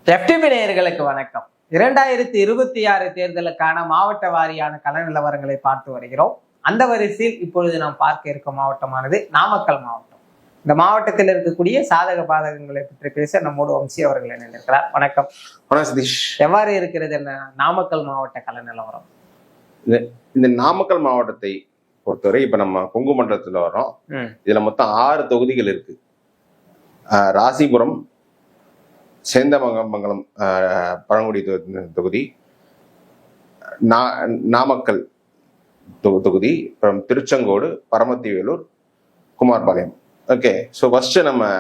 FTP நேயர்களுக்கு வணக்கம். 2026 தேர்தலுக்கான மாவட்ட வாரியான கள நிலவரங்களை பார்த்து வருகிறோம். அந்த வரிசையில் இப்பொழுது நாம் பார்க்க இருக்கும் மாவட்டமானது நாமக்கல் மாவட்டம். இந்த மாவட்டத்தில் இருக்கக்கூடிய சாதக பாதகங்களை பற்றி பேச நம்மோடு வம்சி அவர்கள் இணைந்திருக்கிறார். வணக்கம். சதீஷ், எவ்வாறு இருக்கிறது என்ன நாமக்கல் மாவட்ட கள நிலவரம்? இந்த நாமக்கல் மாவட்டத்தை பொறுத்தவரை இப்ப நம்ம கொங்கு மண்டலத்துல வரோம். இதுல மொத்தம் 6 தொகுதிகள் இருக்கு. ராசிபுரம், சேந்தமங்கலம் பழங்குடி தொகுதி, நாமக்கல் தொகுதி, அப்புறம் Tiruchengode, Paramathivelur, Kumarapalayam. Okay, so first நம்ம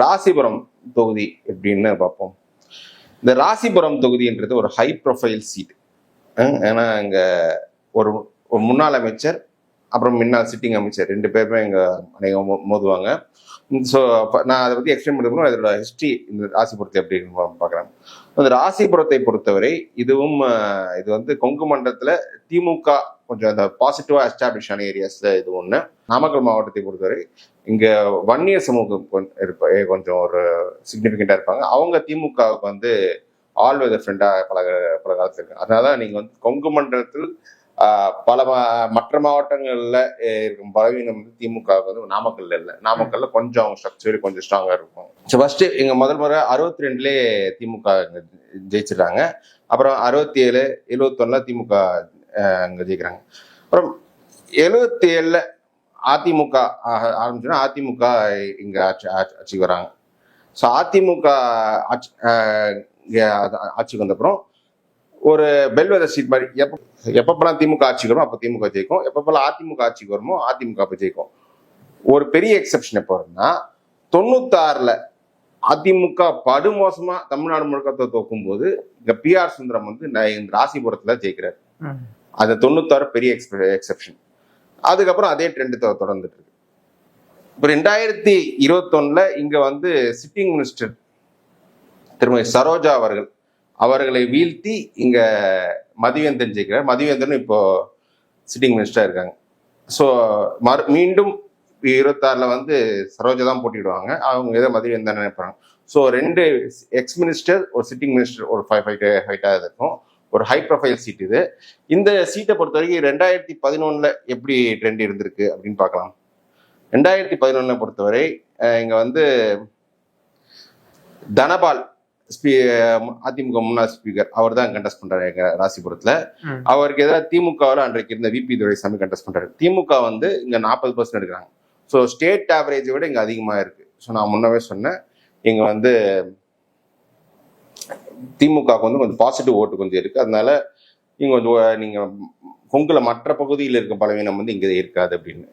ராசிபுரம் தொகுதி எப்படின்னு பார்ப்போம். இந்த ராசிபுரம் தொகுதின்றது ஒரு ஹை ப்ரொஃபைல் சீட். ஏன்னா இங்க ஒரு முன்னாள் அமைச்சர் அப்புறம் முன்னாள் சிட்டிங் அமைச்சர் 2 பேருமே இங்க அநேகம் மோதுவாங்க. ஸோ நான் அதை பற்றி எக்ஸ்பிளைன் பண்ணணும். இதோட ஹிஸ்ட்ரி இந்த ராசிபுரத்தை எப்படி பார்க்குறேன். அந்த ராசிபுரத்தை பொறுத்தவரை இது வந்து கொங்கு மண்டலத்தில் திமுக கொஞ்சம் அந்த பாசிட்டிவா எஸ்டாப்ளிஷ் ஆன ஏரியாஸ்ல இது ஒன்று. நாமக்கல் மாவட்டத்தை பொறுத்தவரை இங்க வன்னியர் சமூகம் கொஞ்சம் ஒரு சிக்னிஃபிகண்டா இருப்பாங்க. அவங்க திமுகவுக்கு வந்து ஆல் வித் ஃப்ரெண்டா பல காலத்துல இருக்கு. அதனால நீங்க வந்து கொங்கு மண்டலத்தில் பல மற்ற மாவட்டங்கள்ல இருக்கும் பலவீனம் வந்து திமுக வந்து நாமக்கல்ல இல்லை. நாமக்கல்ல கொஞ்சம் ஸ்ட்ரக்சர் கொஞ்சம் ஸ்ட்ராங்கா இருக்கும். ஸோ ஃபர்ஸ்ட் இங்க முதல் முறை 62லயே திமுக ஜெயிச்சிருக்காங்க. அப்புறம் 67, 71 திமுக அங்க ஜெயிக்கிறாங்க. அப்புறம் 77 அதிமுக ஆரம்பிச்சோன்னா அதிமுக இங்க ஆட்சிக்கு வராங்க. ஸோ அதிமுக ஆட்சிக்கு வந்த அப்புறம் ஒரு பெல்வெதர் சீட் மாதிரி எப்பப்பெல்லாம் திமுக ஆட்சிக்கு வருமோ அப்போ திமுக ஜெயிக்கும், எப்பப்பெல்லாம் அதிமுக ஆட்சிக்கு வருமோ அதிமுக அப்போ ஜெயிக்கும். ஒரு பெரிய எக்ஸப்ஷன் எப்போ வரும்னா 96ல் அதிமுக படுமோசமா தமிழ்நாடு முழுக்க தோக்கும் போது இங்க PR சுந்தரம் வந்து இந்த ராசிபுரத்துல ஜெயிக்கிறாரு. அது 96 பெரிய எக்ஸப்ஷன். அதுக்கப்புறம் அதே ட்ரெண்ட் தொடர்ந்துட்டு இருக்கு. இப்போ 2021 இங்க வந்து சிட்டிங் மினிஸ்டர் திருமதி சரோஜா அவர்களை வீழ்த்தி இங்க மதிவேந்தன் ஜெயிக்கிறார். மதிவேந்தன் இப்போ சிட்டிங் மினிஸ்டரா இருக்காங்க. ஸோ மீண்டும் 26ல் வந்து சரோஜா தான் போட்டிடுவாங்க. அவங்க ஏதோ மதிவேந்தன் நினைப்பாங்க. ஸோ 2 எக்ஸ் மினிஸ்டர் ஒரு சிட்டிங் மினிஸ்டர் ஒரு ஃபைட்டாக இருக்கும். ஒரு ஹை ப்ரொஃபைல் சீட் இது. இந்த சீட்டை பொறுத்த வரைக்கும் 2011 எப்படி ட்ரெண்ட் இருந்திருக்கு அப்படின்னு பார்க்கலாம். 2011 பொறுத்தவரை இங்க வந்து தனபால் அதிமுக முன்னாள் ஸ்பீக்கர் அவர் தான் கண்டெஸ்ட் பண்றாரு எங்க ராசிபுரத்துல. அவருக்கு எதிராக திமுகவில் அன்றைக்கு இருந்த VP துரைசாமி கண்டெஸ்ட் பண்றாரு. திமுக வந்து இங்க 40% எடுக்கிறாங்க. ஸோ ஸ்டேட் ஆவரேஜை விட இங்க அதிகமா இருக்கு. ஸோ நான் முன்னவே சொன்னேன், இங்க வந்து திமுக வந்து கொஞ்சம் பாசிட்டிவ் ஓட்டு கொஞ்சம் இருக்கு. அதனால இங்க கொஞ்சம் நீங்க கொங்குல மற்ற பகுதியில் இருக்க பலவீனம் வந்து இங்க இருக்காது அப்படின்னு.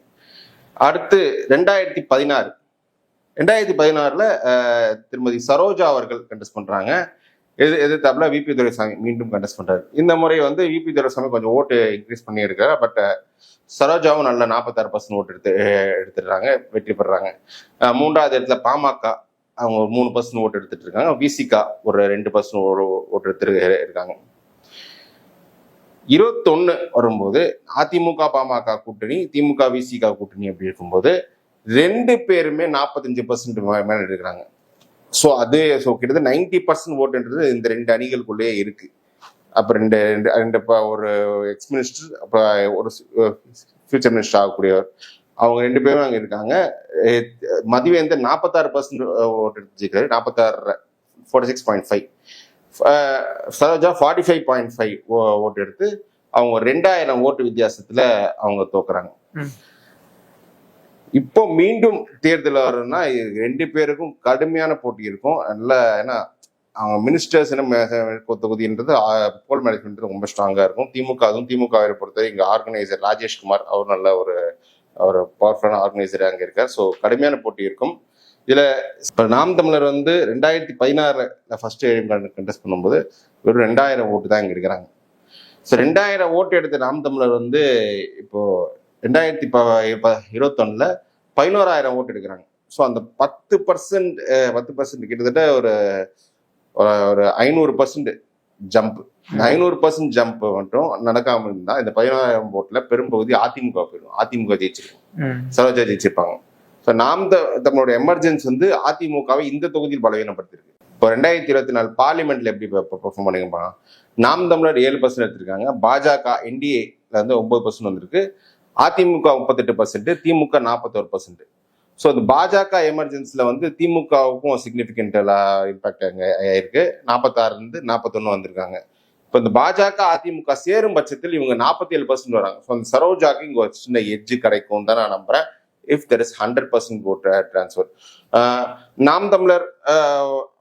அடுத்து 2016ல் திருமதி சரோஜா அவர்கள் கண்டெஸ்ட் பண்றாங்க. எதிர்த்தாப்புல VP துரைசாமி மீண்டும் கண்டெஸ்ட் பண்றாரு. இந்த முறை வந்து VP துரைசாமி கொஞ்சம் ஓட்டு இன்க்ரீஸ் பண்ணி இருக்காரு. பட் சரோஜாவும் நல்ல 46% ஓட்டு எடுத்துடுறாங்க, வெற்றி பெறாங்க. 3வது இடத்துல பாமக அவங்க 3% ஓட்டு எடுத்துட்டு இருக்காங்க. VCK ஒரு 2% ஓட்டு எடுத்து இருக்காங்க. 21 வரும்போது அதிமுக பாமக கூட்டணி, திமுக VCK கூட்டணி அப்படி இருக்கும்போது 2 பேருமே 45% மேல எடுக்கிறாங்க. ஸோ கிட்டத்தட்ட 90% ஓட்டுன்றது இந்த 2 அணிகளுக்குள்ளேயே இருக்கு. அப்ப ரெண்டு ஒரு எக்ஸ் மினிஸ்டர் அப்புறம் ஒரு ஃபியூச்சர் மினிஸ்டர் ஆகக்கூடியவர் அவங்க 2 பேரும் அங்க இருக்காங்க. மதிவேந்தன் 46% ஓட்டு எடுத்துக்கிறாரு. 46.5. சரோஜா 45.5 ஓட்டு எடுத்து அவங்க 2000 ஓட்டு வித்தியாசத்துல அவங்க தோக்குறாங்க. இப்போ மீண்டும் தேர்தல் வரும்னா 2 பேருக்கும் கடுமையான போட்டி இருக்கும். நல்ல ஏன்னா அவங்க மினிஸ்டர்ஸ் தொகுதின்றது போல் மேனேஜ்மெண்ட் ரொம்ப ஸ்ட்ராங்கா இருக்கும். திமுகவை பொறுத்தவரை இங்க ஆர்கனைசர் ராஜேஷ்குமார் அவர் நல்ல ஒரு பவர்ஃபுல்லான ஆர்கனைசர் அங்க இருக்கார். ஸோ கடுமையான போட்டி இருக்கும். இதுல இப்ப நாம் தமிழர் வந்து 2016 ஃபர்ஸ்ட் கண்டெஸ்ட் பண்ணும்போது வெறும் 2000 ஓட்டு தான் இங்க எடுக்கிறாங்க. ஸோ 2000 ஓட்டு எடுத்த நாம் தமிழர் வந்து இப்போ 2021 11,000 ஓட்டு எடுக்கிறாங்க. ஸோ அந்த 10% கிட்டத்தட்ட ஒரு 500% ஜம்ப். 500% ஜம்ப் மட்டும் நடக்காம இருந்தா இந்த 11,000 ஓட்டுல பெரும்பகுதி அதிமுக போயிடும். அதிமுக ஜெயிச்சிருக்கும், சரோஜா ஜெயிச்சிருப்பாங்க. ஸோ நாம் தமிழோட எமர்ஜென்சி வந்து அதிமுகவை இந்த தொகுதியில் பலவீனப்படுத்திருக்கு. இப்போ 2024 பார்லிமெண்ட்ல எப்படி பெர்ஃபார்ம் பண்ணிருப்பாங்க? நாம் தமிழர் 7% எடுத்திருக்காங்க, பாஜக என்டிஏல வந்து 9% வந்திருக்கு, அதிமுக 38%, திமுக 41%. ஸோ இந்த பாஜக எமர்ஜென்சில வந்து திமுகவுக்கும் சிக்னிபிகண்ட் இம்பாக்ட் ஆயிருக்கு. 46 41 வந்திருக்காங்க. இப்போ இந்த பாஜக அதிமுக சேரும் பட்சத்தில் இவங்க 47% வராங்க. ஸோ அந்த சரோஜாக்கு இங்க ஒரு சின்ன எட்ஜ் கிடைக்கும் தான் நான் நம்புறேன். If there is 100% vote transfer. நாம் தமிழர்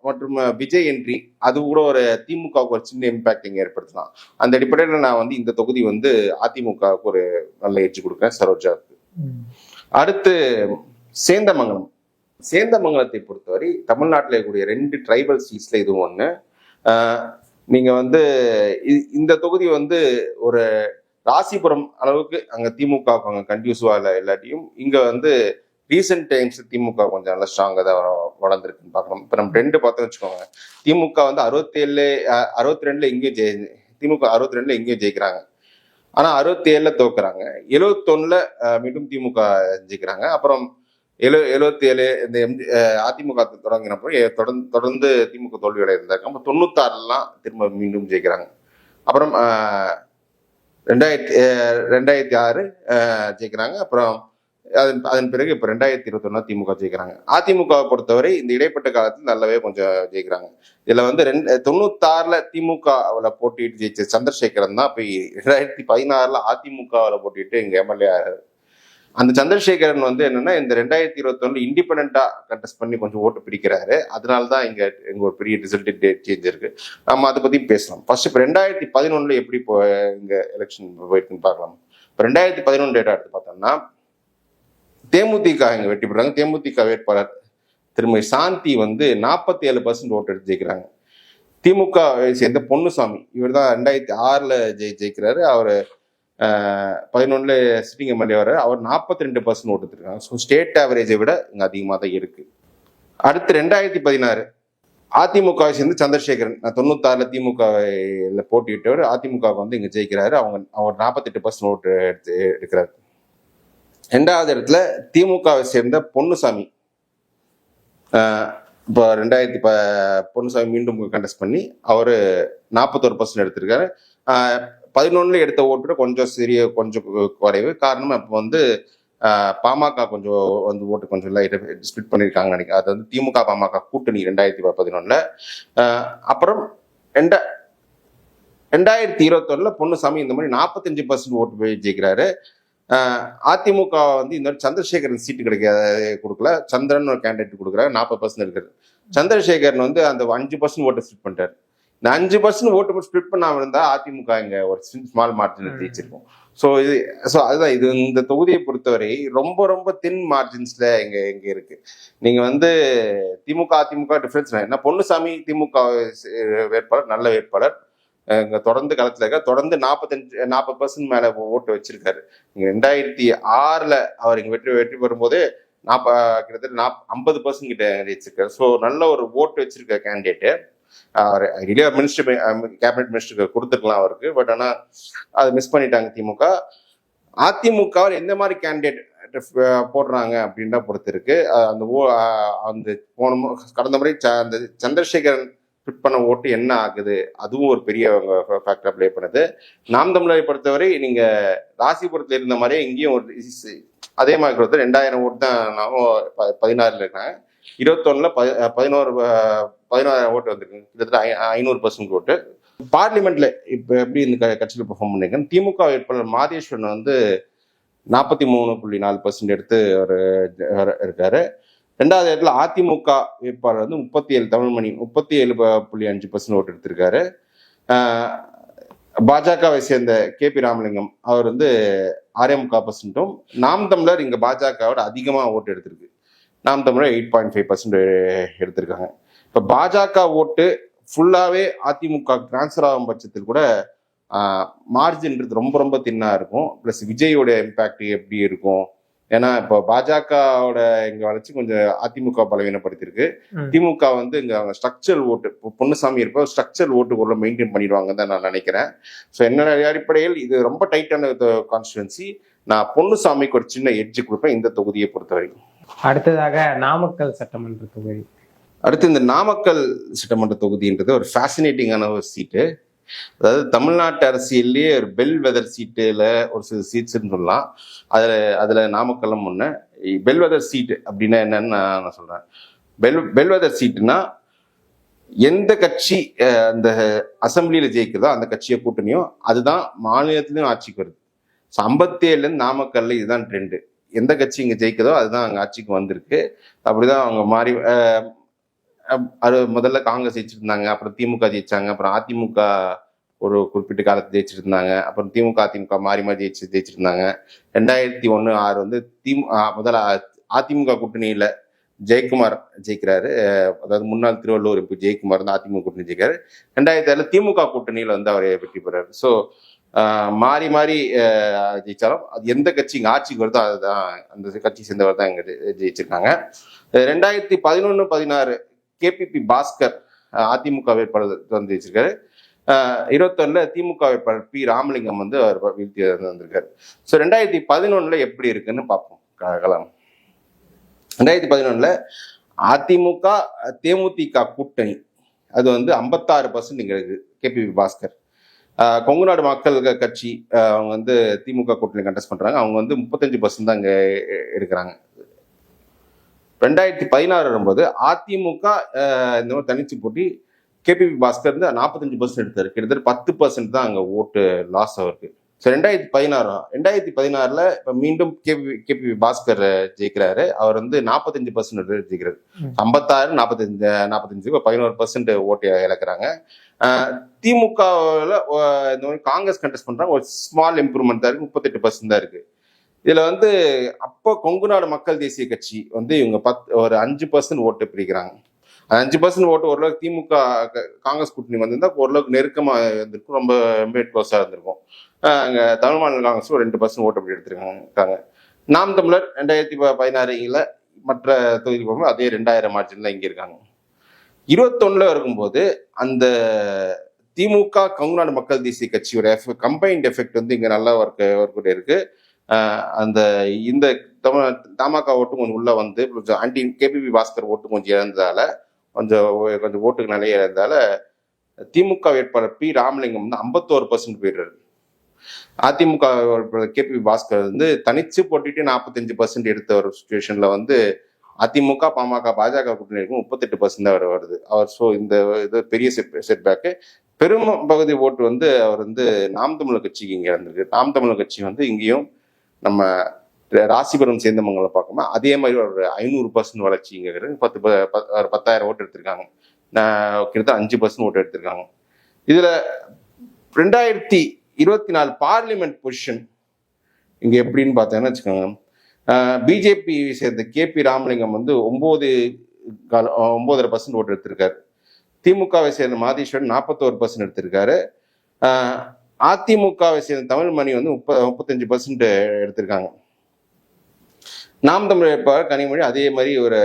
மற்றும் விஜய் என்ட்ரி அது கூட ஒரு திமுகவுக்கு ஒரு சின்ன இம்பாக்ட் இங்க ஏற்படுத்தலாம். அந்த அடிப்படையில் நான் வந்து இந்த தொகுதி வந்து அதிமுகவுக்கு ஒரு நல்ல எட்ஜ் கொடுக்குறேன், சரோஜாவுக்கு. அடுத்து சேந்தமங்கலம். சேந்தமங்கலத்தை பொறுத்தவரை தமிழ்நாட்டில் இருக்கக்கூடிய 2 ட்ரைபல் சீட்ஸ்ல இதுவும் ஒன்று. நீங்க வந்து இந்த தொகுதி வந்து ஒரு ராசிபுரம் அளவுக்கு அங்க திமுக அங்க கண்டியூசிவா இல்லாட்டியும் இங்க வந்து ரீசெண்ட் டைம்ஸ் திமுக கொஞ்சம் நல்லா ஸ்ட்ராங்கா தான் வளர்ந்துருக்குன்னு பார்க்கணும். இப்ப நம்ம 2 பார்த்தோம்னு வச்சுக்கோங்க, திமுக வந்து 62 இங்கேயும் திமுக 62 இங்கேயும் ஜெயிக்கிறாங்க. ஆனா 67 தோக்குறாங்க, 71 மீண்டும் திமுக ஜெயிக்கிறாங்க. அப்புறம் 77 இந்த அதிமுக தொடங்கினப்போ தொடர்ந்து திமுக தோல்வியோட இருந்தாங்க. அப்புறம் 96 திரும்ப மீண்டும் ஜெயிக்கிறாங்க. அப்புறம் 2006 ஜெயிக்கிறாங்க. அப்புறம் அதன் பிறகு இப்ப 2021 திமுக ஜெயிக்கிறாங்க. அதிமுகவை பொறுத்தவரை இந்த இடைப்பட்ட காலத்தில் நல்லாவே கொஞ்சம் ஜெயிக்கிறாங்க. இதுல வந்து 96 திமுகவுல போட்டிட்டு ஜெயிச்ச சந்திரசேகரன் தான் போய் 2016 அதிமுகவுல போட்டிட்டு இங்க எம்எல்ஏ ஆகிறாரு. அந்த சந்திரசேகரன் வந்து என்னன்னா இந்த 2021 இண்டிபெண்டா கண்டெஸ்ட் பண்ணி கொஞ்சம் ஓட்டு பிடிக்கிறாரு. அதனாலதான் இங்க ஒரு பெரிய ரிசல்ட் சேஞ்ச் இருக்கு. நம்ம அதை பத்தி பேசலாம். ஃபர்ஸ்ட் இப்ப 2011 எப்படி இங்க எலெக்ஷன் போயிருக்குன்னு பார்க்கலாம். இப்ப 2011 டேட்டா எடுத்து பார்த்தோம்னா தேமுதிக இங்க வெற்றி பெறாங்க. தேமுதிக வேட்பாளர் திருமதி சாந்தி வந்து 47% ஓட்டு எடுத்து ஜெயிக்கிறாங்க. திமுக சேர்ந்த பொன்னுசாமி, இவர் தான் 2006 ஜெயிக்கிறாரு. அவரு 11 சிட்டிங் எம்எல்ஏ வர, அவர் 42% ஓட்டு எடுத்திருக்காங்க. ஸோ ஸ்டேட் ஆவரேஜை விட இங்க அதிகமாக தான் இருக்கு. அடுத்து 2016 அதிமுகவை சேர்ந்து சந்திரசேகரன் 96 திமுக போட்டியிட்டவர் அதிமுக வந்து இங்க ஜெயிக்கிறாரு. அவர் 48% ஓட்டு எடுக்கிறாரு. 2வது இடத்துல திமுகவை சேர்ந்த பொன்னுசாமி, இப்போ 2000 பொன்னுசாமி மீண்டும் கண்டெஸ்ட் பண்ணி அவரு 41% எடுத்திருக்காரு. 11 எடுத்த ஓட்டு கொஞ்சம் குறைவு. காரணம் அப்போ வந்து பாமக கொஞ்சம் வந்து ஓட்டு கொஞ்சம் ஸ்பிளிட் பண்ணியிருக்காங்க நினைக்கிறேன். அது வந்து திமுக பாமக கூட்டணி 2011. அப்புறம் 2021 பொன்னுசாமி இந்த மாதிரி 45% ஓட்டு போய் ஜெயிக்கிறாரு. அதிமுக வந்து இந்த சந்திரசேகரன் சீட்டு கொடுக்கல, சந்திரன் ஒரு கேண்டிடேட் கொடுக்குறாரு, 40% இருக்கிறது. சந்திரசேகரன் வந்து அந்த 5% ஓட்டை ஸ்பிளிட் பண்ணிட்டாரு. இந்த 5% ஓட்டு ஸ்பிளிட் பண்ணாம இருந்தா அதிமுக இங்க ஒரு ஸ்மால் மார்ஜின் ஜெயிச்சிருக்கும். அதுதான் இது. இந்த தொகுதியை பொறுத்தவரை ரொம்ப ரொம்ப தின் மார்ஜின்ஸ்ல இங்க இருக்கு. நீங்க வந்து திமுக அதிமுக டிஃபரன்ஸ் என்ன, பொன்னுசாமி திமுக வேட்பாளர், நல்ல வேட்பாளர், இங்க தொடர்ந்து களத்துல இருக்க, தொடர்ந்து 40% மேல ஓட்டு வச்சிருக்காரு. நீங்க 2006 அவர் இங்க வெற்றி பெறும்போது கிட்டத்தட்ட 50% கிட்ட ஜெயிச்சிருக்காரு. ஸோ நல்ல ஒரு ஓட்டு வச்சிருக்க கேண்டிடேட்டு. அவர் ஐடியா கேபினட் மினிஸ்டருக்கு கொடுத்துருக்கலாம் அவருக்கு, பட் ஆனா அதை மிஸ் பண்ணிட்டாங்க திமுக. அதிமுக எந்த மாதிரி கேண்டிடேட் போடுறாங்க அப்படின்ற பொறுத்து இருக்கு. அந்த கடந்த முறை அந்த சந்திரசேகரன் ஃபிட் பண்ண ஓட்டு என்ன ஆகுது, அதுவும் ஒரு பெரிய ஃபேக்டர் ப்ளே பண்ணுது. நாம் தமிழரை பொறுத்தவரை நீங்க ராசிபுரத்துல இருந்த மாதிரியே இங்கேயும் ஒரு அதே மாதிரி 2000 ஓட்டு தான் 16 இருக்காங்க. 21 11 ஓட்டு வந்திருக்கு, கிட்டத்தட்ட 500% ஓட்டு. பார்லிமெண்ட்ல இப்ப எப்படி இந்த கட்சியில் பெர்ஃபார்ம் பண்ணிருக்கேன், திமுக வேட்பாளர் மாதேஸ்வரன் வந்து 43.4% எடுத்து அவர் இருக்காரு. 2வது இடத்துல அதிமுக வேட்பாளர் வந்து 37 தமிழ்மணி 37.5% ஓட்டு எடுத்திருக்காரு. பாஜகவை சேர்ந்த KP ராமலிங்கம் அவர் வந்து 6.4%. நாம் தமிழர் இங்க பாஜகவோட அதிகமா ஓட்டு எடுத்திருக்கு. நாம் தமிழர் 8.5% எடுத்திருக்காங்க. இப்ப பாஜக ஓட்டு ஃபுல்லாவே அதிமுக டிரான்ஸ்ஃபர் ஆகும் பட்சத்தில் கூட மார்ஜின்றது ரொம்ப ரொம்ப தின்னா இருக்கும். பிளஸ் விஜயோட இம்பாக்ட் எப்படி இருக்கும், ஏன்னா இப்போ பாஜகவோட இங்க வளர்ச்சி கொஞ்சம் அதிமுக பலவீனப்படுத்திருக்கு. திமுக வந்து இங்க அவங்க ஸ்ட்ரக்சரல் ஓட்டு, பொன்னுசாமி இருப்ப ஸ்ட்ரக்சரல் ஓட்டு கூட மெயின்டைன் பண்ணிடுவாங்கன்னு தான் நான் நினைக்கிறேன். ஸோ என்னோட அடிப்படையில் இது ரொம்ப டைட்டான கான்ஸ்டிடுவன்சி. நான் பொன்னுசாமிக்கு ஒரு சின்ன எட்ஜ் கொடுப்பேன் இந்த தொகுதியை பொறுத்த வரைக்கும். அடுத்ததாக நாமக்கல் சட்டமன்ற தொகுதி. அடுத்து இந்த நாமக்கல் சட்டமன்ற தொகுதின்றது ஒரு ஃபேசினேட்டிங்கான ஒரு சீட்டு. அதாவது தமிழ்நாட்டு அரசியல்லையே ஒரு பெல் வெதர் சீட்டுல ஒரு சில சீட்ஸ்ன்னு சொல்லலாம். அதுல நாமக்கல்லும் ஒண்ணு. பெல் வெதர் சீட் அப்படின்னா என்னன்னு நான் சொல்றேன். பெல் வெதர் சீட்டுனா எந்த கட்சி அந்த அசம்பிளியில ஜெயிக்கிறதோ அந்த கட்சியை கூட்டணியோ அதுதான் மாநிலத்திலும் ஆட்சிக்கு வருது. 57 நாமக்கல்ல இதுதான் ட்ரெண்டு. எந்த கட்சி இங்க ஜெயிக்கிறதோ அதுதான் அங்க ஆட்சிக்கு வந்திருக்கு. அப்படிதான் அவங்க மாறி அது முதல்ல காங்கிரஸ் ஜெயிச்சிட்டு இருந்தாங்க, அப்புறம் திமுக ஜெயிச்சாங்க, அப்புறம் அதிமுக ஒரு குறிப்பிட்ட காலத்து ஜெயிச்சிட்டு இருந்தாங்க, அப்புறம் திமுக அதிமுக மாறி மாறி ஜெயிச்சிட்டு இருந்தாங்க. 2001-6 வந்து முதல்ல அதிமுக கூட்டணியில ஜெயக்குமார் ஜெயிக்கிறாரு. அதாவது முன்னாள் திருவள்ளூர் எம்பி ஜெயக்குமார் வந்து அதிமுக கூட்டணி ஜெயிக்கிறாரு. 2006 திமுக கூட்டணியில வந்து அவர் வெற்றி பெறாரு. ஸோ மாறி மாறி ஜெயிச்சாலும் அது எந்த கட்சி இங்க ஆட்சிக்கு வருதோ அதுதான் அந்த கட்சி சேர்ந்தவர் தான் இங்க ஜெயிச்சிருக்காங்க. 2011-16 கேபிபி பாஸ்கர் அதிமுக வேட்பாளர் வந்து ஜெயிச்சிருக்காரு. 21 திமுக வேட்பாளர் பி ராமலிங்கம் வந்து அவர் வீழ்த்தி வந்திருக்காரு. ஸோ 2011 எப்படி இருக்குன்னு பார்ப்போம். கலாம் 2011 அதிமுக தேமுதிக கூட்டணி அது வந்து 56% இங்க இருக்கு. கேபிபி பாஸ்கர் கொங்கு நாடு மக்கள் கட்சி அவங்க வந்து திமுக கூட்டணி கண்டெஸ்ட் பண்றாங்க. அவங்க வந்து 35% தான் இங்க இருக்கிறாங்க. 2016 வரும்போது அதிமுக இந்த மாதிரி தனிச்சு போட்டி கேபிபி பாஸ்கர் வந்து 45% எடுத்தாரு. கிட்டத்தட்ட 10% தான் அங்க ஓட்டு லாஸ் அவருக்கு. ஸோ 2016 இப்ப மீண்டும் கேபிபி பாஸ்கர் ஜெயிக்கிறாரு. அவர் வந்து 45% ஜெயிக்கிறாரு. 56 45 11% ஓட்டு இழக்கிறாங்க. திமுகவில் இந்த மாதிரி காங்கிரஸ் கண்டெஸ்ட் பண்றாங்க. ஒரு ஸ்மால் இம்ப்ரூவ்மெண்ட் தான் இருக்கு, 38% தான் இருக்கு. இதுல வந்து அப்போ கொங்கு நாடு மக்கள் தேசிய கட்சி வந்து இவங்க ஒரு 5% ஓட்டு பிரிக்கிறாங்க. 5% ஓட்டு ஓரளவுக்கு திமுக காங்கிரஸ் கூட்டணி வந்திருந்தா ஓரளவுக்கு நெருக்கமா இருந்திருக்கும், ரொம்ப க்ளோஸா இருந்திருக்கும். அங்க தமிழ் மாநில காங்கிரஸ் 2% ஓட்டு அப்படி எடுத்திருக்காங்க. நாம் தமிழர் 2016 மற்ற தொகுதி போகும்போது அதே 2000 மார்ஜின்ல இங்க இருக்காங்க. 21 இருக்கும்போது அந்த திமுக கொங்கு நாடு மக்கள் தேசிய கட்சியோட கம்பைன்ட் எஃபெக்ட் வந்து இங்க நல்லா ஒர்க் இருக்கு. அந்த இந்த தமாக ஓட்டு கொஞ்சம் உள்ள வந்து கொஞ்சம் ஆன்டி கேபிபி பாஸ்கர் ஓட்டு கொஞ்சம் இழந்ததால கொஞ்சம் ஓட்டுக்கு நிறைய இழந்ததால திமுக வேட்பாளர் பி ராமலிங்கம் வந்து 51% போயிடுறாரு. அதிமுக கேபிபி பாஸ்கர் வந்து தனிச்சு போட்டிட்டு 45% எடுத்த ஒரு சுச்சுவேஷன்ல வந்து அதிமுக பாமக பாஜக கூட்டணி இருக்கும் 38% தான் வருது அவர். ஸோ இந்த இது பெரிய செட்பேக்கு. பெரும் பகுதி ஓட்டு வந்து அவர் வந்து நாம் தமிழர் கட்சிக்கு இங்க இருந்திருக்கு. நாம் தமிழர் கட்சி வந்து இங்கேயும் நம்ம ராசிபுரம் சேர்ந்தவங்களை பார்க்கணும் அதே மாதிரி ஒரு 500% வளர்ச்சி இங்க இருக்கு. 10,000 ஓட்டு எடுத்திருக்காங்க. கிட்டத்தட்ட 5% ஓட்டு எடுத்திருக்காங்க. இதுல 2024 பார்லிமெண்ட் பொசிஷன் இங்க எப்படின்னு பார்த்தேன்னு வச்சுக்கோங்க. பிஜேபி சேர்ந்த கேபி ராமலிங்கம் வந்து 9.5% ஓட்டு எடுத்திருக்காரு. திமுகவை சேர்ந்த மாதீஸ்வரன் 41% எடுத்திருக்காரு. அதிமுகவை சேர்ந்த தமிழ்மணி வந்து 35% எடுத்திருக்காங்க. நாம் தமிழ் வேட்பாளர் கனிமொழி அதே மாதிரி ஒரு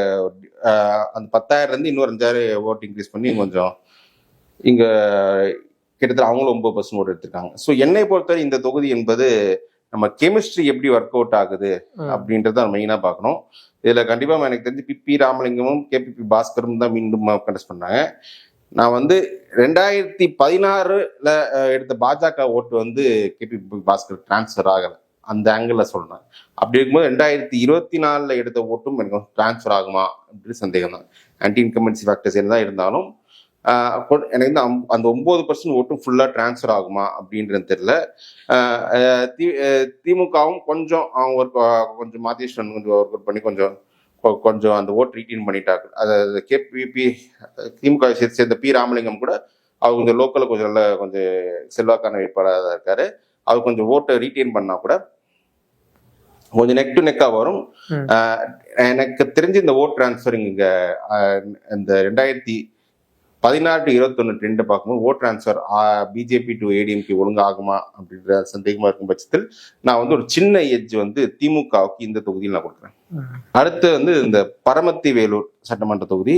அந்த 10,000 இன்னொரு 5,000 ஓட்டு இன்க்ரீஸ் பண்ணி கொஞ்சம் இங்க கிட்டத்தட்ட அவங்களும் 9% ஓட்டு எடுத்திருக்காங்க. ஸோ என்னை பொறுத்தவரை இந்த தொகுதி என்பது நம்ம கெமிஸ்ட்ரி எப்படி ஒர்க் அவுட் ஆகுது அப்படின்றத மெயினா பார்க்கணும். இதுல கண்டிப்பா எனக்கு தெரிஞ்சு பி ராமலிங்கமும் கேபிபி பாஸ்கரும் தான் மீண்டும் கண்டெஸ்ட் பண்ணாங்க. நான் வந்து 2016 எடுத்த பாஜக ஓட்டு வந்து கேபிபி பாஸ்கர் டிரான்ஸ்ஃபர் ஆகலை, அந்த ஆங்கிள் சொல்றேன். அப்படி இருக்கும்போது 2024 எடுத்த ஓட்டும் எனக்கு டிரான்ஸ்ஃபர் ஆகுமா அப்படின்னு சந்தேகம் தான். ஆன்டி இன்கம்பன்சி ஃபேக்டர்ஸ் என்னதான் இருந்தாலும் எனக்கு அந்த 9% ஓட்டும் ஃபுல்லா டிரான்ஸ்ஃபர் ஆகுமா அப்படின்றது தெரியல. திமுகவும் கொஞ்சம் அவங்க கொஞ்சம் மாதீஸ்வரன் கொஞ்சம் ஒர்க் அவுட் பண்ணி கொஞ்சம் அந்த ஓட் ரீட்டைன் பண்ணிட்டாங்க. அதாவது கேபிபி திமுக சேர்ந்த பி ராமலிங்கம் கூட அவர் கொஞ்சம் லோக்கல்ல கொஞ்சம் நல்ல கொஞ்சம் செல்வாக்கான வேட்பாளராக இருக்காரு. அவர் கொஞ்சம் ஓட்டை ரீட்டைன் பண்ணா கூட கொஞ்சம் நெக் டு நெக்கா வரும். எனக்கு தெரிஞ்சு இந்த ஓட் டிரான்ஸ்ஃபரிங் இங்க இந்த 2016-21 ட்ரெண்டை பார்க்கும்போது vote transfer BJP to ADMK ஒழுங்காகுமா அப்படின்ற சந்தேகமா இருக்கும் பட்சத்தில் நான் வந்து ஒரு சின்ன எட்ஜ் வந்து திமுகவுக்கு இந்த தொகுதியில் நான் கொடுக்குறேன். அடுத்து வந்து இந்த பரமத்தி வேலூர் சட்டமன்ற தொகுதி.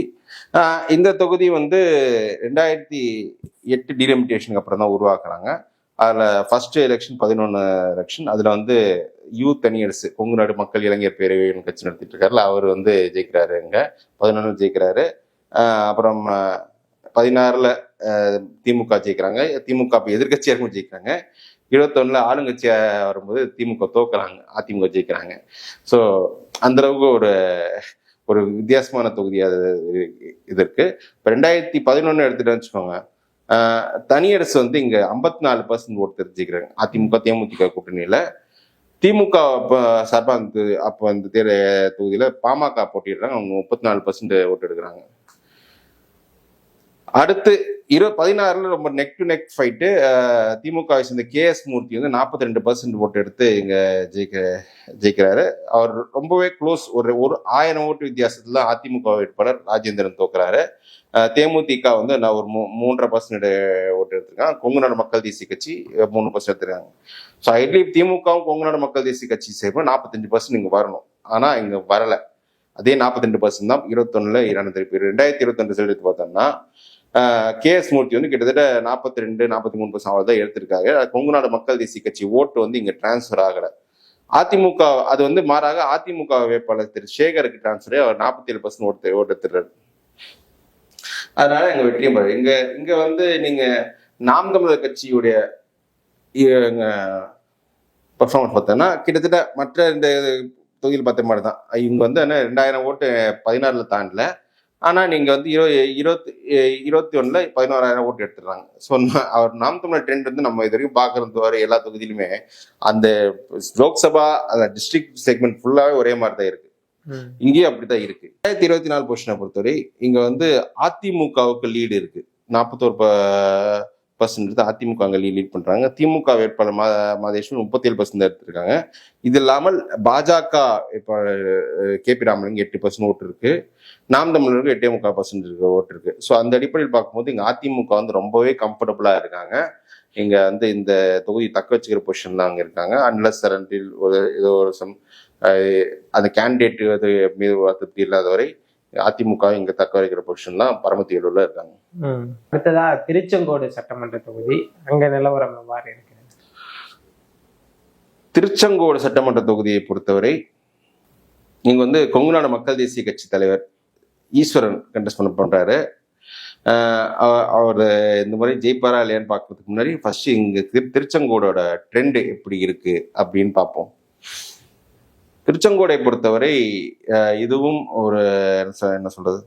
இந்த தொகுதி வந்து 2008 டீலிமிட்டேஷனுக்கு அப்புறம் தான் உருவாக்குறாங்க. அதுல ஃபர்ஸ்ட் எலெக்ஷன் 11 எலெக்ஷன். அதுல வந்து யூத் அணியரசு கொங்கு நாடு மக்கள் இளைஞர் பேரவை கட்சி நடத்திட்டு இருக்காருல அவர் வந்து ஜெயிக்கிறாரு. இங்க 11 ஜெயிக்கிறாரு. அப்புறம் 16ல் திமுக ஜெயிக்கிறாங்க. திமுக இப்போ எதிர்கட்சியாக இருக்கும் ஜெயிக்கிறாங்க. 21ல் ஆளுங்கட்சியா வரும்போது திமுக தோக்குறாங்க, அதிமுக ஜெயிக்கிறாங்க. ஸோ அந்த அளவுக்கு ஒரு ஒரு வித்தியாசமான தொகுதி அது இது இருக்கு. இப்போ 2011 எடுத்துட்டு வச்சுக்கோங்க, தனியரசு வந்து இங்க 54% ஓட்டு தெரிஞ்சுக்கிறாங்க அதிமுக தேமுதிக கூட்டணியில. திமுக சார்பா அப்போ அந்த தொகுதியில பாமக போட்டிடுறாங்க, அவங்க 34% ஓட்டு எடுக்கிறாங்க. அடுத்து 16ல் ரொம்ப நெக் டு நெக் ஃபைட்டு. திமுக சேர்ந்த KS மூர்த்தி வந்து 42% ஓட்டு எடுத்து இங்க ஜெயிக்கிறாரு. அவர் ரொம்பவே க்ளோஸ், ஒரு 1000 ஓட்டு வித்தியாசத்துல அதிமுக வேட்பாளர் ராஜேந்திரன் தோக்குறாரு. தேமுதிக வந்து நான் ஒரு 3.5% ஓட்டு எடுத்திருக்காங்க. கொங்கு நாடு மக்கள் தேசிய கட்சி 3% எடுத்திருக்காங்க. ஸோ ஐட்லி திமுகவும் கொங்கு நாடு மக்கள் தேசிய கட்சி சேர்ப்போம் 45% இங்க வரணும். ஆனா இங்க வரல. அதே 42% தான் 21ல் 2022 ரிசல்ட் எடுத்து பார்த்தோம்னா KS மூர்த்தி வந்து கிட்டத்தட்ட 42-43% அவர் தான் எடுத்திருக்காரு. கொங்கு நாடு மக்கள் தேசிய கட்சி ஓட்டு வந்து இங்க டிரான்ஸ்பர் ஆகல. அதிமுக அது வந்து மாறாக அதிமுக வேட்பாளர் திரு சேகருக்கு டிரான்ஸ்பர், அவர் 47% ஓட்டு எடுத்துறாரு. அதனால எங்க வெற்றியும் இங்க வந்து நீங்க நாம் தமிழர் கட்சியுடைய பர்ஃபார்மன்ஸ் பார்த்தோம்னா கிட்டத்தட்ட மற்ற இந்த தொகுதியில் பார்த்த மாதிரி தான். இவங்க வந்து 2000 ஓட்டு 16ல் தாண்டல. ஆனா நீங்க வந்து 21ல் 11,000 ஓட்டு எடுத்துடுறாங்க. ஸோ அவர் நாம் தமிழர் ட்ரெண்ட் வந்து நம்ம இது வரைக்கும் பார்க்கறது வரை எல்லா தொகுதியிலுமே அந்த லோக்சபா அந்த டிஸ்ட்ரிக்ட் செக்மெண்ட் ஃபுல்லாவே ஒரே மாதிரி தான் இருக்கு. இங்கேயும் அப்படித்தான் இருக்கு. 2024 பொசிஷனை பொறுத்தவரை இங்க வந்து அதிமுகவுக்கு லீடு இருக்கு. 41% அதிமுக அங்க லீட் பண்றாங்க. திமுக வேட்பாளர் மாதேஸ்வரன் 37% எடுத்திருக்காங்க. இது இல்லாமல் பாஜக KP ராமலிங்க 8% ஓட்டு இருக்கு. நாம் தமிழருக்கு 8.25% ஓட்டு இருக்கு. ஸோ அந்த அடிப்படையில் பார்க்கும்போது இங்க அதிமுக வந்து ரொம்பவே கம்ஃபர்டபுளா இருக்காங்க. இங்க வந்து இந்த தொகுதி தக்க வச்சுக்கிற பொசிஷன் தான் அங்க இருக்காங்க. அன்லஸ் சரண்டில் ஏதோ ஒரு அந்த கேண்டிடேட் மீது திருப்தி இல்லாத வரை அதிமுக இங்க தக்க வைக்கிற பொசிஷன் தான் பரமத்தியூர்ல இருக்காங்க. அடுத்ததா திருச்செங்கோடு சட்டமன்ற தொகுதி, அங்க நிலவரம் எவ்வாறு இருக்கு? திருச்செங்கோடு சட்டமன்ற தொகுதியை பொறுத்தவரை இங்க வந்து கொங்கு நாடு மக்கள் தேசிய கட்சி தலைவர் ஈஸ்வரன் கண்டெஸ்ட் பண்றாரு. அவர் இந்த மாதிரி ஜெயிப்பாரா இல்லையான்னு பார்க்கறதுக்கு முன்னாடி ஃபர்ஸ்ட் இங்க திருச்செங்கோடோட ட்ரெண்ட் எப்படி இருக்கு அப்படின்னு பார்ப்போம். திருச்செங்கோடை பொறுத்தவரை இதுவும் ஒரு என்ன சொல்றது,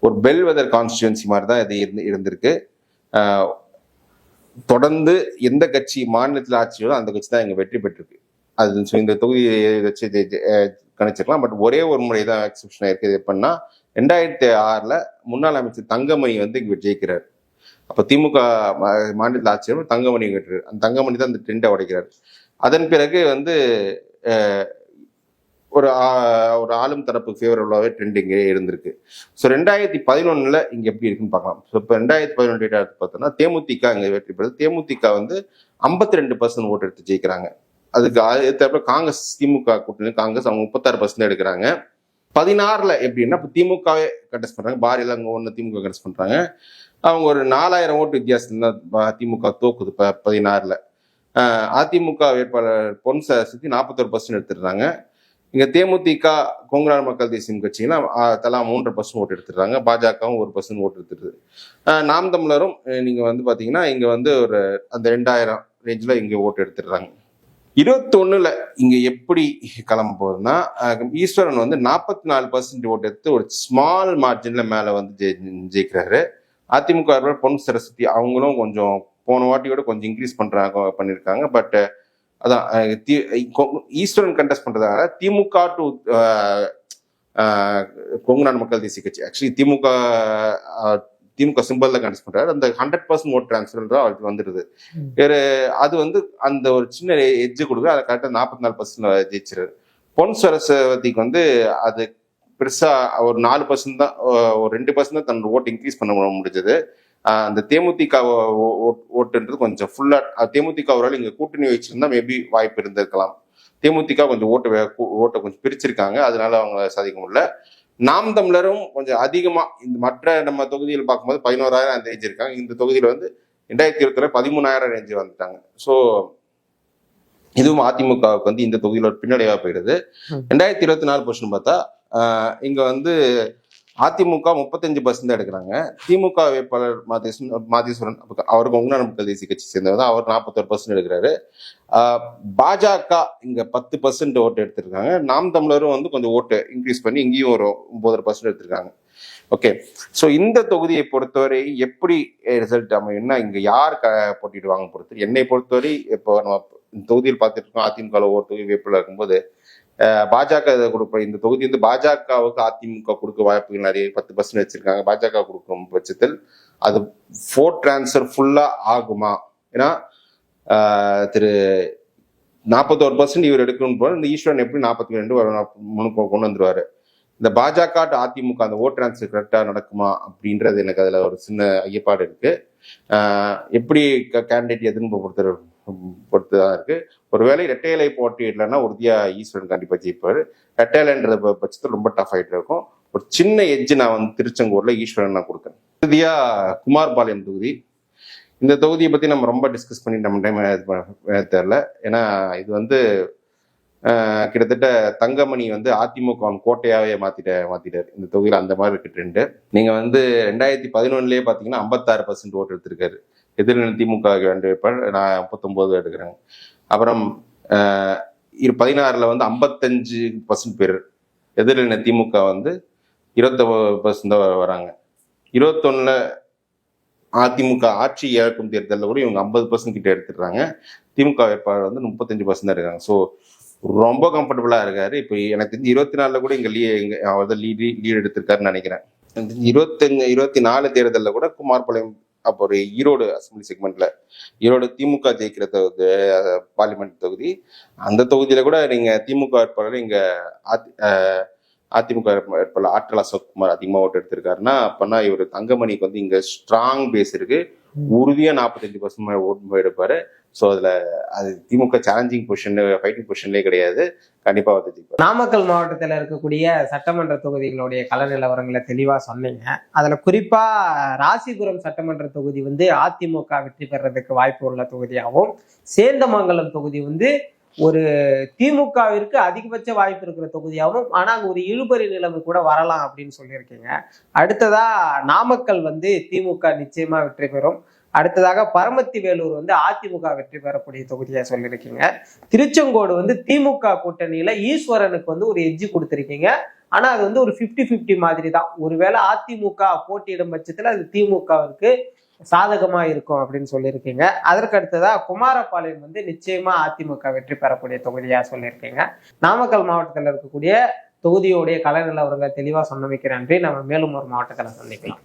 ஒரு பெல்வெதர் கான்ஸ்டிடுவன்சி மாதிரி தான் இது இருந்திருக்கு. தொடர்ந்து எந்த கட்சி மாநிலத்தில் ஆட்சியோ அந்த கட்சி தான் இங்க வெற்றி பெற்றிருக்கு. அது இந்த தொகுதியை வச்சு கணிச்சிருக்கலாம். பட் ஒரே ஒரு முறை தான் எக்ஸெப்ஷன் இருக்குது. எப்படின்னா 2006ல் முன்னாள் அமைச்சர் தங்கமணி வந்து இங்க ஜெயிக்கிறார். அப்ப திமுக மாநிலத்தில் ஆட்சியர் தங்கமணி வெட்டுறாரு. அந்த தங்கமணி தான் அந்த ட்ரெண்டை உடைக்கிறார். அதன் பிறகு வந்து ஒரு ஆளும் தரப்பு ஃபேவரபுளாகவே ட்ரெண்ட் இங்கே இருந்திருக்கு. ஸோ 2011ல் இங்க எப்படி இருக்குன்னு பார்க்கலாம். ஸோ இப்போ 2011 பார்த்தோம்னா தேமுதிக இங்கே வெற்றி பெறுது. தேமுதிக வந்து 52% ஓட்டு எடுத்து ஜெயிக்கிறாங்க. அதுக்கு ஏற்ற காங்கிரஸ் திமுக கூட்டணி காங்கிரஸ் அவங்க 36% எடுக்கிறாங்க. 16ல் எப்படின்னா இப்போ திமுகவே கண்டெஸ்ட் பண்றாங்க. பாரியில் அங்கே ஒன்று திமுக கண்டெஸ்ட் பண்றாங்க. அவங்க ஒரு 4000 ஓட்டு வித்தியாசம் தான் திமுக தோக்குது. 16ல் அதிமுக வேட்பாளர் பொன் சரஸ்வதி 41% எடுத்துடுறாங்க. இங்க தேமுதிக கொங்கு நாடு மக்கள் தேசியம் கட்சியெல்லாம் தலா 3% ஓட்டு எடுத்துடுறாங்க. பாஜகவும் 1% ஓட்டு எடுத்துடுது. நாம் தமிழரும் நீங்க வந்து பாத்தீங்கன்னா இங்க வந்து ஒரு அந்த 2000 ரேஞ்சில் இங்க ஓட்டு எடுத்துடுறாங்க. 21ல் இங்க எப்படி கிளம்ப போகுதுன்னா ஈஸ்வரன் வந்து 44% ஓட்டு எடுத்து ஒரு ஸ்மால் மார்ஜின்ல மேல வந்து ஜெயிக்கிறாரு. அதிமுக பொன் சரஸ்வதி அவங்களும் கொஞ்சம் போன வாட்டியோட கொஞ்சம் இன்க்ரீஸ் பண்ணிருக்காங்க. பட் அதான் ஈஸ்வரன் கண்டெஸ்ட் பண்றதால திமுக டு கொங்கு நாடு மக்கள் தேசிய கட்சி ஆக்சுவலி திமுக சிம்பிள் தான் கண்டெஸ்ட் பண்றாரு. அந்த 100% ஓட் டிரான்ஸ்பர் தான் அவருக்கு வந்துடுது. அது வந்து அந்த ஒரு சின்ன எட்ஜ் கொடுக்குது. அதை கரெக்டாக 44% ஜெயிச்சிருது. பொன் சரஸ்வதிக்கு வந்து அது பெருசா ஒரு 4% தான், ஒரு 2% தான் தன்னோட ஓட்டு இன்க்ரீஸ் பண்ண முடிஞ்சது. அந்த தேமுதிக ஓட்டுன்றது கொஞ்சம் ஃபுல்லா தேமுதிக ஒரு இங்க கூட்டணி வச்சிருந்தா மேபி வாய்ப்பு இருந்திருக்கலாம். தேமுதிக கொஞ்சம் ஓட்டை கொஞ்சம் பிரிச்சிருக்காங்க, அதனால அவங்க சாதிக்க முடியல. நாம் தமிழரும் கொஞ்சம் அதிகமா இந்த மற்ற நம்ம தொகுதியில் பார்க்கும்போது 11,000 ரேஞ்ச் இருக்காங்க. இந்த தொகுதியில வந்து 2020 13,000 ரேஞ்சு வந்துட்டாங்க. ஸோ இதுவும் அதிமுகவுக்கு வந்து இந்த தொகுதியில ஒரு பின்னடைவா போயிடுது. 2024 பொசிஷன் பார்த்தா இங்க வந்து அதிமுக 35% எடுக்கிறாங்க. திமுக வேட்பாளர் மாதேஸ்வரன் அவருக்கு உங்களான தேசிய கட்சி சேர்ந்தவர் தான், அவர் 41% எடுக்கிறாரு. பாஜக இங்க 10% ஓட்டு எடுத்திருக்காங்க. நாம் தமிழரும் வந்து கொஞ்சம் ஓட்டு இன்க்ரீஸ் பண்ணி இங்கேயும் ஒரு 9% எடுத்திருக்காங்க. ஓகே, ஸோ இந்த தொகுதியை பொறுத்தவரை எப்படி ரிசல்ட் அமையும்னா, இங்க யார் போட்டிடுவாங்க பொறுத்து. என்னை பொறுத்தவரை இப்போ நம்ம தொகுதியில் பார்த்துட்டு இருக்கோம், அதிமுக ஒரு தொகுதி வேட்பாளர் இருக்கும்போது பாஜக கொடுப்ப இந்த தொகுதி வந்து பாஜகவுக்கு அதிமுக கொடுக்க வாய்ப்புகள் நிறைய 10% வச்சிருக்காங்க. பாஜக கொடுக்கும் பட்சத்தில் அது vote transfer ஃபுல்லா ஆகுமா? ஏன்னா திரு 41% இவர் எடுக்கணும் போல, இந்த ஈஸ்வரன் எப்படி 42 கொண்டு வந்துருவாரு. இந்த பாஜக அதிமுக அந்த ஓட் டிரான்ஸ்ஃபர் கரெக்டா நடக்குமா அப்படின்றது எனக்கு அதுல ஒரு சின்ன ஐயப்பாடு இருக்கு. எப்படி கேண்டிடேட் எதுன்னு பொறுத்துதான் இருக்கு. ஒருவேளை இரட்டை இலை போட்டியிடலன்னா உறுதியா ஈஸ்வரன் கண்டிப்பா ஜெயிப்பாரு. இரட்டை இலைன்ற பட்சத்தில் ரொம்ப டஃப் ஆயிட்டு இருக்கும். ஒரு சின்ன எட்ஜ் நான் வந்து திருச்செங்கோடுல ஈஸ்வரன் நான் கொடுக்குறேன். இறுதியா குமார்பாளையம் தொகுதி. இந்த தொகுதியை பத்தி நம்ம ரொம்ப டிஸ்கஸ் பண்ணி நம்ம டைம் தெரியல. ஏன்னா இது வந்து கிட்டத்தட்ட தங்கமணி வந்து அதிமுக கோட்டையாவே மாத்திட்டாரு இந்த தொகுதியில். அந்த மாதிரி இருக்கு ட்ரெண்டு. நீங்க வந்து 2011 பாத்தீங்கன்னா 56% ஓட்டு எடுத்திருக்காரு. எதிர்நிலை திமுக 2 வேட்பாளர், நான் 39 எடுக்கிறேன். அப்புறம் 16 வந்து 55% பேர், எதிர்நிலை திமுக வந்து 21% வராங்க. 21 அதிமுக ஆட்சி இழக்கும் தேர்தலில் கூட இவங்க 50% கிட்ட எடுத்துடுறாங்க. திமுக வேட்பாளர் வந்து 35% இருக்காங்க. ஸோ ரொம்ப கம்ஃபர்டபுளா இருக்காரு. இப்போ எனக்கு தெரிஞ்சு 24 கூட இங்க அவர் தான் லீட் எடுத்திருக்காருன்னு நினைக்கிறேன். 24 தேர்தலில் கூட குமார்பாளையம், அப்போ ஒரு ஈரோடு அசம்பிளி செக்மெண்ட்ல ஈரோடு திமுக ஜெயிக்கிற பார்லிமெண்ட் தொகுதி, அந்த தொகுதியில கூட நீங்க திமுக வேட்பாளர் இங்க அதிமுக வேட்பாளர் ஆற்றல் அசோக்குமார் அதிகமா ஓட்டு எடுத்திருக்காருன்னா, அப்பன்னா இவர் தங்கமணிக்கு வந்து இங்க ஸ்ட்ராங் பேஸ் இருக்கு. உறுதியா 45% ஓட்டு எடுப்பாரு. ஸோ அதுல அது திமுக சேலஞ்சிங் பொசிஷன், ஃபைட்டிங் பொசிஷன்லேயே கிடையாது. கண்டிப்பா வந்து ஜெயிப்பார். நாமக்கல் மாவட்டத்தில் இருக்கக்கூடிய சட்டமன்ற தொகுதிகளுடைய கள நிலவரங்களை தெளிவா சொன்னீங்க. அதுல குறிப்பா ராசிபுரம் சட்டமன்ற தொகுதி வந்து அதிமுக வெற்றி பெறதுக்கு வாய்ப்பு உள்ள தொகுதியாகவும், சேந்தமங்கலம் தொகுதி வந்து ஒரு திமுகவிற்கு அதிகபட்ச வாய்ப்பு இருக்கிற தொகுதியாகவும், ஆனா அங்க ஒரு இழுபறி நிலைமை கூட வரலாம் அப்படின்னு சொல்லியிருக்கீங்க. அடுத்ததா நாமக்கல் வந்து திமுக நிச்சயமா வெற்றி பெறும். அடுத்ததாக பரமத்தி வேலூர் வந்து அதிமுக வெற்றி பெறக்கூடிய தொகுதியா சொல்லியிருக்கீங்க. திருச்செங்கோடு வந்து திமுக கூட்டணியில ஈஸ்வரனுக்கு வந்து ஒரு எட்ஜ் கொடுத்திருக்கீங்க. ஆனா அது வந்து ஒரு 50-50 மாதிரி தான். ஒருவேளை அதிமுக போட்டியிடும் பட்சத்துல அது திமுகவிற்கு சாதகமா இருக்கும் அப்படின்னு சொல்லியிருக்கீங்க. அதற்கு அடுத்ததா குமாரபாளையம் வந்து நிச்சயமா அதிமுக வெற்றி பெறக்கூடிய தொகுதியா சொல்லியிருக்கீங்க. நாமக்கல் மாவட்டத்தில் இருக்கக்கூடிய தொகுதியோடைய கள நிலவரங்களை தெளிவா சொன்னமைக்கு நன்றி. நம்ம மேலும் ஒரு மாவட்டத்தில் சந்திக்கலாம்.